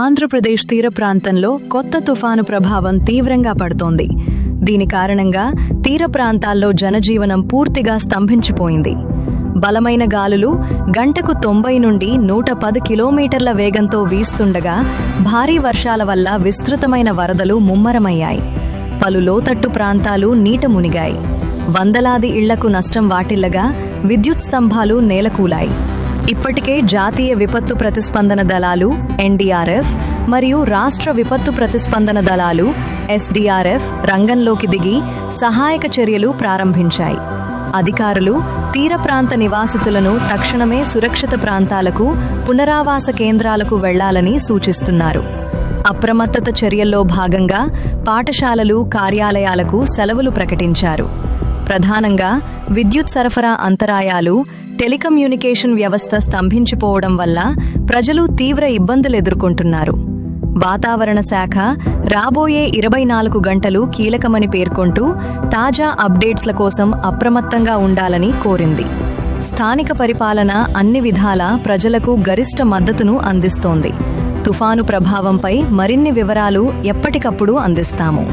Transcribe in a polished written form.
ఆంధ్రప్రదేశ్ తీర ప్రాంతంలో కొత్త తుఫాను ప్రభావం తీవ్రంగా పడుతోంది. దీని కారణంగా తీర ప్రాంతాల్లో జనజీవనం పూర్తిగా స్తంభించిపోయింది. బలమైన గాలులు గంటకు 90 నుండి 110 కిలోమీటర్ల వేగంతో వీస్తుండగా భారీ వర్షాల వల్ల విస్తృతమైన వరదలు ముమ్మరమయ్యాయి. పలు లోతట్టు ప్రాంతాలు నీట మునిగాయి. వందలాది ఇళ్లకు నష్టం వాటిల్లగా విద్యుత్ స్తంభాలు నేలకూలాయి. ఇప్పటికే జాతీయ విపత్తు ప్రతిస్పందన దళాలు ఎన్డీఆర్ఎఫ్ మరియు రాష్ట్ర విపత్తు ప్రతిస్పందన దళాలు ఎస్డీఆర్ఎఫ్ రంగంలోకి దిగి సహాయక చర్యలు ప్రారంభించాయి. అధికారులు తీర ప్రాంత నివాసితులను తక్షణమే సురక్షిత ప్రాంతాలకు, పునరావాస కేంద్రాలకు వెళ్లాలని సూచిస్తున్నారు. అప్రమత్తత చర్యల్లో భాగంగా పాఠశాలలు, కార్యాలయాలకు సెలవులు ప్రకటించారు. ప్రధానంగా విద్యుత్ సరఫరా అంతరాయాలు, టెలికమ్యూనికేషన్ వ్యవస్థ స్తంభించిపోవడం వల్ల ప్రజలు తీవ్ర ఇబ్బందులు ఎదుర్కొంటున్నారు. వాతావరణ శాఖ రాబోయే 24 గంటలు కీలకమని పేర్కొంటూ తాజా అప్డేట్స్ల కోసం అప్రమత్తంగా ఉండాలని కోరింది. స్థానిక పరిపాలన అన్ని విధాలా ప్రజలకు గరిష్ట మద్దతును అందిస్తోంది. తుఫాను ప్రభావంపై మరిన్ని వివరాలు ఎప్పటికప్పుడు అందిస్తాము.